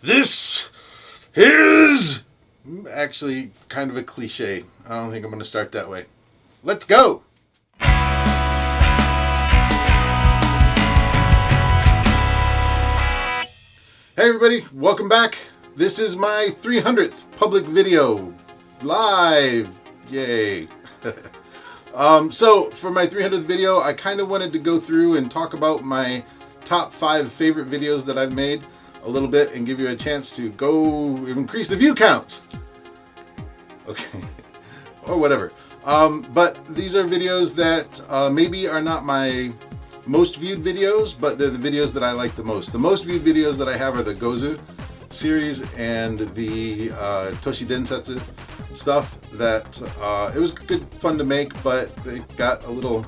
This is actually kind of a cliche. I don't think I'm going to start that way. Let's go! Hey everybody, welcome back. This is my 300th public video. Live! Yay! So for my 300th video, I kind of wanted to go through and talk about my top 5 favorite videos that I've made a little bit and give you a chance to go increase the view counts. Okay, or whatever. But these are videos that maybe are not my most viewed videos, but they're the videos that I like the most. The most viewed videos that I have are the Gozu series and the Toshi Densetsu stuff that it was good fun to make, but they got a little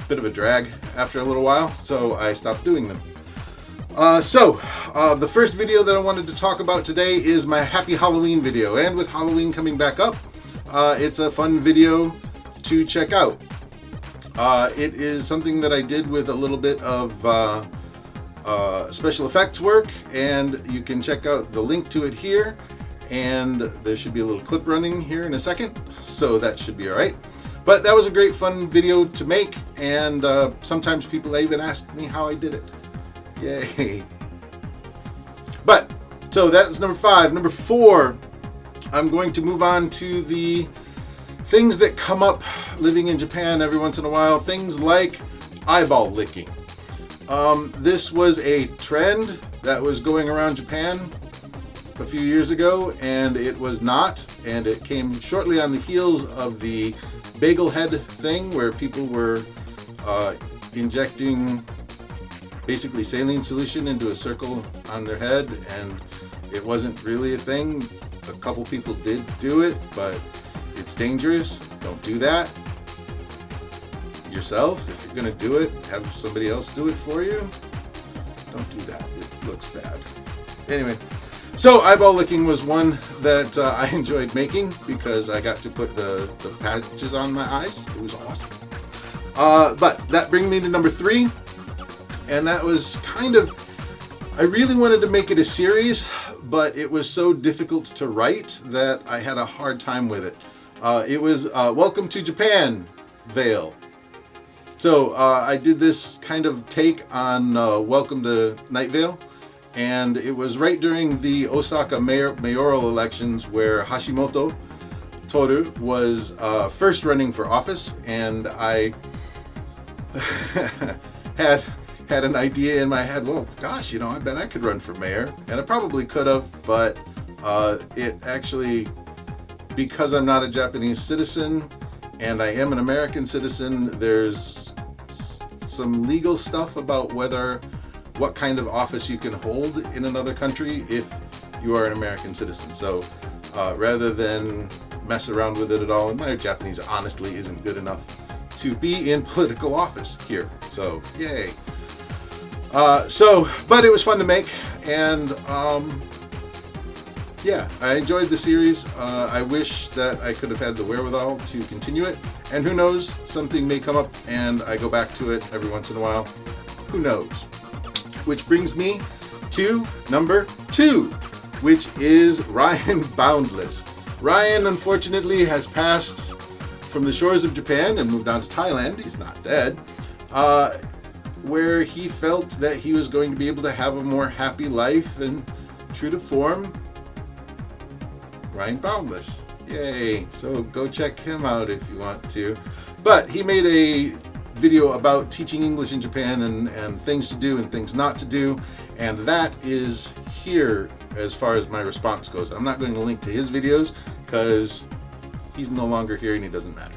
bit of a drag after a little while, so I stopped doing them. The first video that I wanted to talk about today is my Happy Halloween video, and with Halloween coming back up, it's a fun video to check out. It is something that I did with a little bit of special effects work, and you can check out the link to it here, and there should be a little clip running here in a second, so that should be alright. But that was a great fun video to make, and sometimes people even ask me how I did it. Yay! But, so that's number 5. Number 4, I'm going to move on to the things that come up living in Japan every once in a while. Things like eyeball licking. This was a trend that was going around Japan a few years ago, and it was not. And it came shortly on the heels of the bagel head thing, where people were injecting basically saline solution into a circle on their head, and it wasn't really a thing. A couple people did do it, but it's dangerous. Don't do that yourself. If you're gonna do it, have somebody else do it for you. Don't do that. It looks bad. Anyway, so eyeball licking was one that I enjoyed making because I got to put the patches on my eyes. It was awesome. But that brings me to number 3. And that was kind of, I really wanted to make it a series, but it was so difficult to write that I had a hard time with it. It was Welcome to Japan, Vale. So I did this kind of take on Welcome to Night Vale, and it was right during the Osaka mayoral elections where Hashimoto Toru was first running for office, and I had an idea in my head, well, gosh, you know, I bet I could run for mayor. And I probably could have, but it actually, because I'm not a Japanese citizen and I am an American citizen, there's some legal stuff about what kind of office you can hold in another country if you are an American citizen. So rather than mess around with it at all, and my Japanese honestly isn't good enough to be in political office here. So, yay. But it was fun to make, and yeah, I enjoyed the series. I wish that I could have had the wherewithal to continue it, and who knows, something may come up and I go back to it every once in a while. Who knows? Which brings me to number 2, which is Ryan Boundless. Ryan, unfortunately, has passed from the shores of Japan and moved on to Thailand. He's not dead. Where he felt that he was going to be able to have a more happy life, and true to form, Ryan Boundless. Yay! So go check him out if you want to. But he made a video about teaching English in Japan and things to do and things not to do, and that is here as far as my response goes. I'm not going to link to his videos because he's no longer here and he doesn't matter.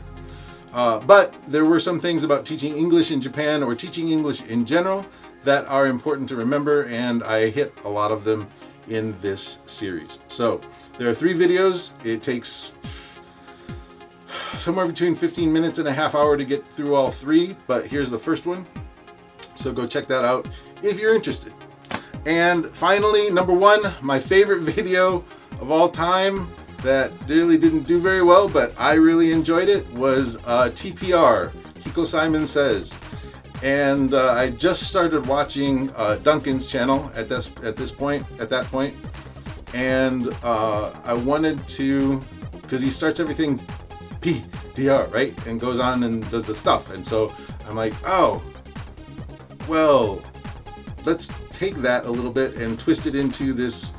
But there were some things about teaching English in Japan, or teaching English in general, that are important to remember, and I hit a lot of them in this series. So there are 3 videos. It takes somewhere between 15 minutes and a half hour to get through all 3, but here's the first one. So go check that out if you're interested. And finally, number 1, my favorite video of all time that really didn't do very well, but I really enjoyed it, was TPR, Hiko Simon Says. And I just started watching Duncan's channel at that point, and I wanted to, because he starts everything PDR, right, and goes on and does the stuff, and so I'm like, oh, well, let's take that a little bit and twist it into this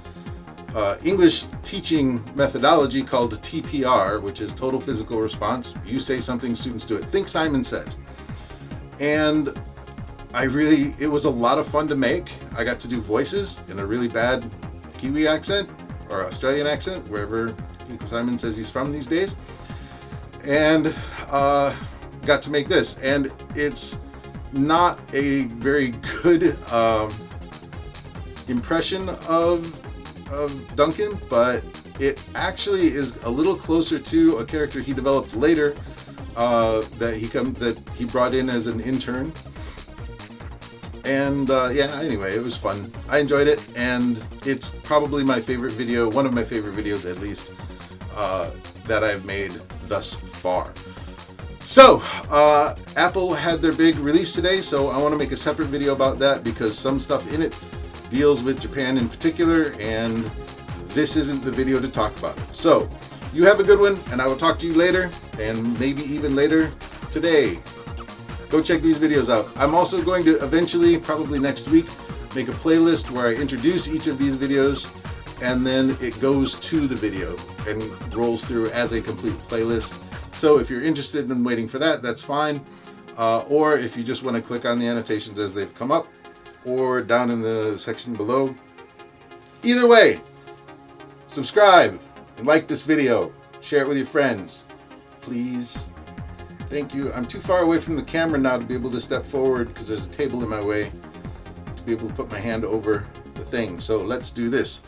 English teaching methodology called TPR, which is total physical response. You say something, students do it. Think Simon Says. And it was a lot of fun to make. I got to do voices in a really bad Kiwi accent or Australian accent, wherever Simon Says he's from these days. And got to make this. And it's not a very good impression of Duncan, but it actually is a little closer to a character he developed later that he brought in as an intern. And yeah, anyway, it was fun. I enjoyed it, and it's probably my favorite video, one of my favorite videos at least, that I've made thus far. So, Apple had their big release today, so I want to make a separate video about that because some stuff in it deals with Japan in particular, and this isn't the video to talk about it. So, you have a good one, and I will talk to you later, and maybe even later today. Go check these videos out. I'm also going to eventually, probably next week, make a playlist where I introduce each of these videos, and then it goes to the video and rolls through as a complete playlist. So if you're interested in waiting for that, that's fine. Or if you just want to click on the annotations as they've come up, or down in the section below. Either way, subscribe and like this video. Share it with your friends, please. Thank you. I'm too far away from the camera now to be able to step forward because there's a table in my way to be able to put my hand over the thing. So let's do this.